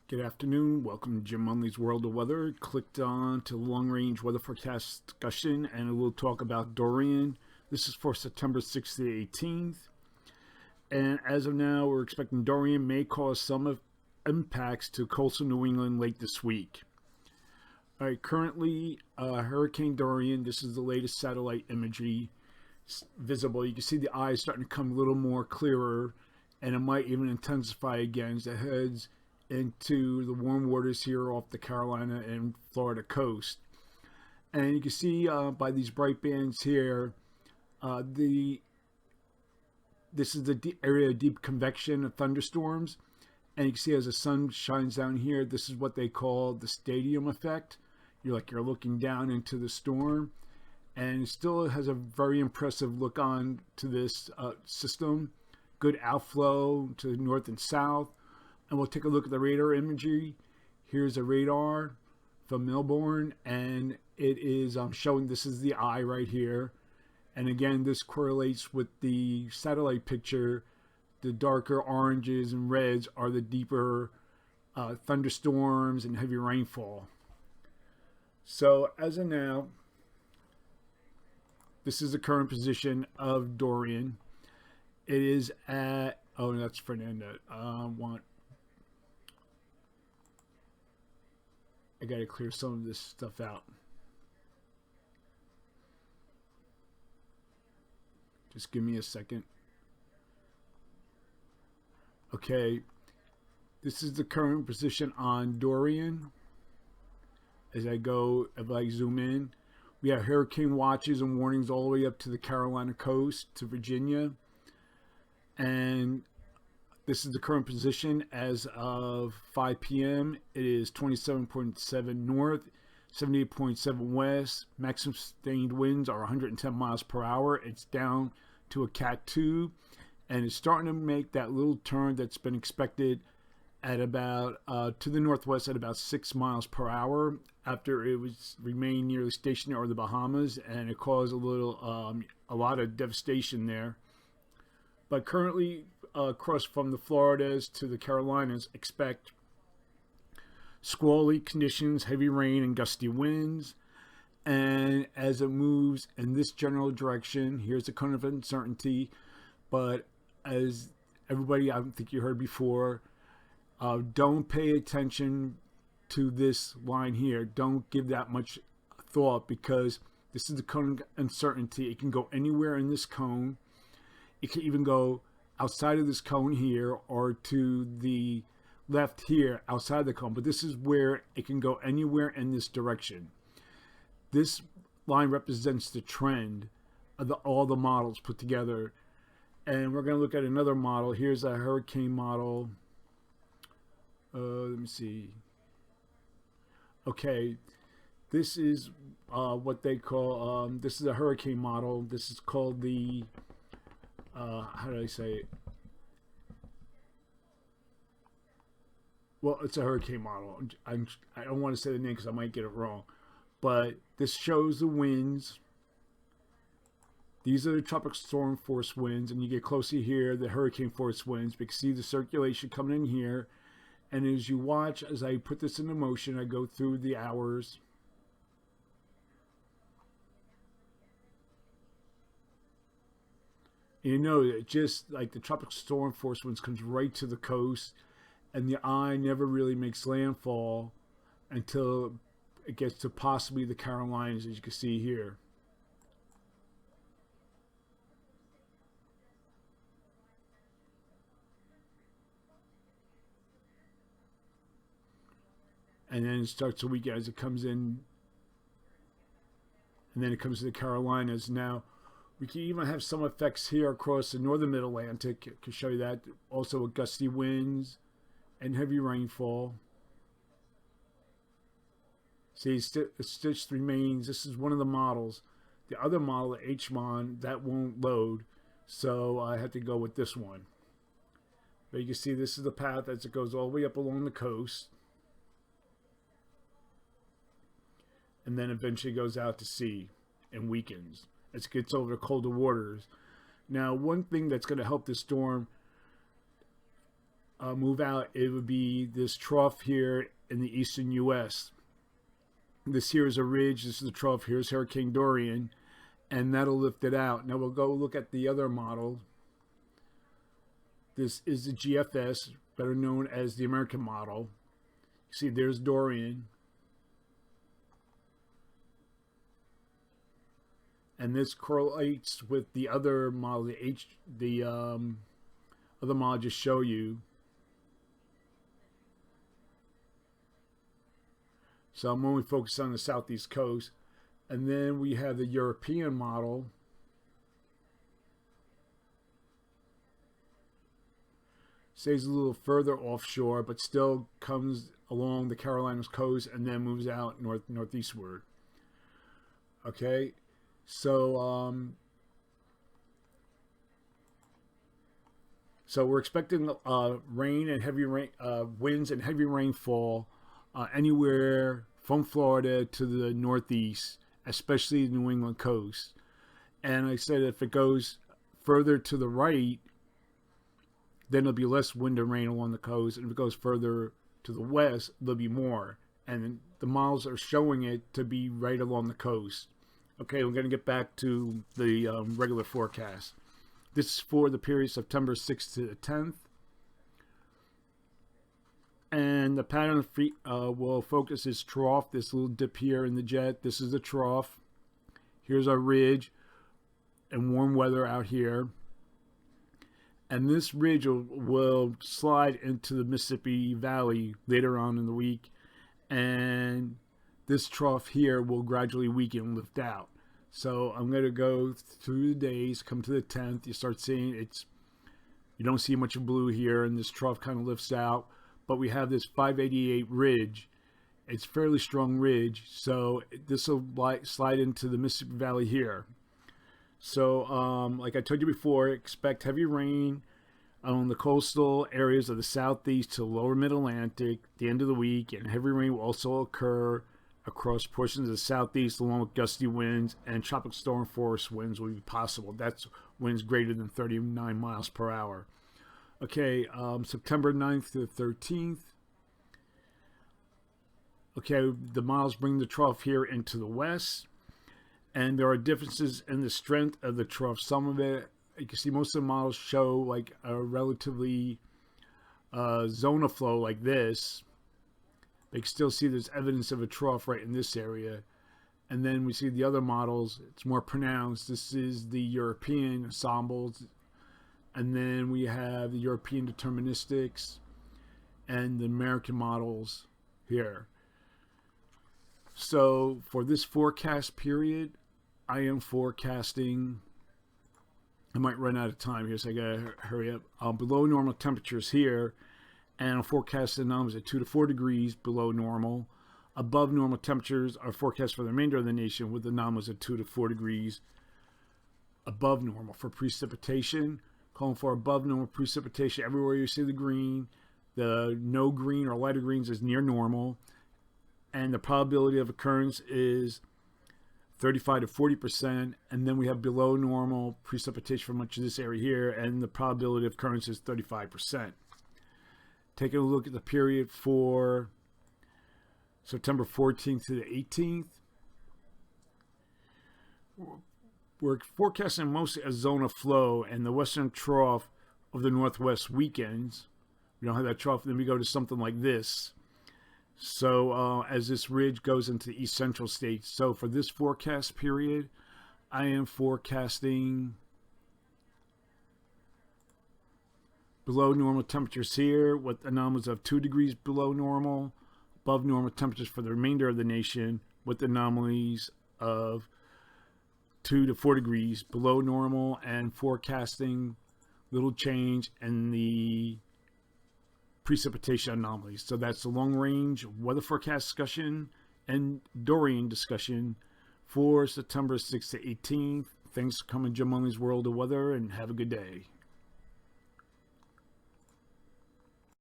Good afternoon. Welcome to Jim Munley's World of Weather. Clicked on to long range weather forecast discussion, and we'll talk about Dorian. This is for September 6th to the 18th. And as of now, we're expecting Dorian may cause some impacts to coastal New England late this week. All right, currently, Hurricane Dorian, this is the latest satellite imagery visible. You can see the eyes starting to come a little more clearer, and it might even intensify again as it heads into the warm waters here off the Carolina and Florida coast. And you can see by these bright bands here, this is the area of deep convection of thunderstorms. And you can see as the sun shines down here, this is what they call the stadium effect. You're looking down into the storm, and it still has a very impressive look on to this system. Good outflow to the north and south. And we'll take a look at the radar imagery. Here's a radar from Melbourne, and it is showing this is the eye right here. And again, this correlates with the satellite picture. The darker oranges and reds are the deeper thunderstorms and heavy rainfall. So as of now, this is the current position of Dorian. It is at, oh, that's Fernando. I gotta clear some of this stuff out. Just give me a second. Okay, this is the current position on Dorian. If I zoom in, we have hurricane watches and warnings all the way up to the Carolina coast, to Virginia. And this is the current position as of 5 p.m. It is 27.7 north, 78.7 west. Maximum sustained winds are 110 miles per hour. It's down to a Cat 2, and it's starting to make that little turn that's been expected at about to the northwest at about 6 miles per hour after it was remained nearly stationary over the Bahamas, and it caused a lot of devastation there. But currently, across from the Floridas to the Carolinas, expect squally conditions, heavy rain and gusty winds. And as it moves in this general direction, here's a cone of uncertainty. But as everybody, I think you heard before, don't pay attention to this line here. Don't give that much thought, because this is the cone of uncertainty. It can go anywhere in this cone. It can even go outside of this cone here, or to the left here outside the cone, but this is where it can go anywhere in this direction. This line represents the trend of all the models put together, and we're going to look at another model. Here's a hurricane model. Let me see. Okay, this is what they call this is a hurricane model. This is called the how do I say it? Well, it's a hurricane model. I don't want to say the name because I might get it wrong. But this shows the winds. These are the tropical storm force winds, and you get closer here, the hurricane force winds. You can see the circulation coming in here. And as you watch, as I put this into motion, I go through the hours. You know, it just like the tropical storm force winds comes right to the coast, and the eye never really makes landfall until it gets to possibly the Carolinas, as you can see here. And then it starts the weekend as it comes in, and then it comes to the Carolinas. Now, we can even have some effects here across the northern mid-Atlantic. I can show you that. Also with gusty winds and heavy rainfall. See, it just remains. This is one of the models. The other model, the HMON, that won't load. So I had to go with this one. But you can see this is the path as it goes all the way up along the coast. and then eventually goes out to sea and weakens as it gets over the colder waters. Now, one thing that's going to help this storm move out, it would be this trough here in the eastern U.S. This here is a ridge. This is the trough. Here's Hurricane Dorian, and that'll lift it out. Now we'll go look at the other model. This is the GFS, better known as the American model. You see, there's Dorian. And this correlates with the other model, the other model I just show you. So I'm only focused on the southeast coast. And then we have the European model. Stays a little further offshore, but still comes along the Carolinas coast and then moves out northeastward. Okay, so so we're expecting rain and heavy rain, winds and heavy rainfall anywhere from Florida to the northeast, especially the New England coast. And I said if it goes further to the right, then there'll be less wind and rain along the coast. And if it goes further to the west, there'll be more. And the models are showing it to be right along the coast. Okay, we're going to get back to the regular forecast. This is for the period September 6th to the 10th. And the pattern will focus this trough, this little dip here in the jet. This is the trough. Here's our ridge and warm weather out here. And this ridge will slide into the Mississippi Valley later on in the week. And this trough here will gradually weaken and lift out. So I'm going to go through the days, come to the 10th. You start seeing you don't see much of blue here, and this trough kind of lifts out. But we have this 588 ridge. It's a fairly strong ridge. So this will slide into the Mississippi Valley here. So, like I told you before, expect heavy rain on the coastal areas of the southeast to lower mid-Atlantic at the end of the week, and heavy rain will also occur across portions of the southeast along with gusty winds, and tropical storm force winds will be possible. That's winds greater than 39 miles per hour. Okay, September 9th to the 13th. Okay, the models bring the trough here into the west. And there are differences in the strength of the trough. Some of it, you can see most of the models show like a relatively zone of flow like this. They can still see there's evidence of a trough right in this area. And then we see the other models, it's more pronounced. This is the European ensembles. And then we have the European deterministics and the American models here. So for this forecast period, I am forecasting, I might run out of time here, so I gotta hurry up. Below normal temperatures here, and I'm forecasting numbers at 2 to 4 degrees below normal. Above normal temperatures are forecast for the remainder of the nation with anomalies at 2 to 4 degrees above normal. For precipitation, calling for above normal precipitation everywhere you see the green. The no green or lighter greens is near normal. And the probability of occurrence is 35 to 40%. And then we have below normal precipitation for much of this area here, and the probability of occurrence is 35%. Taking a look at the period for September 14th to the 18th. We're forecasting mostly a zone of flow, and the western trough of the northwest weakens. We don't have that trough, then we go to something like this. So as this ridge goes into the east central states. So for this forecast period, I am forecasting below normal temperatures here with anomalies of 2 degrees below normal, above normal temperatures for the remainder of the nation with anomalies of 2 to 4 degrees below normal, and forecasting little change in the precipitation anomalies. So that's the long range weather forecast discussion and Dorian discussion for September 6th to 18th. Thanks for coming to Jim Munley's World of Weather, and have a good day.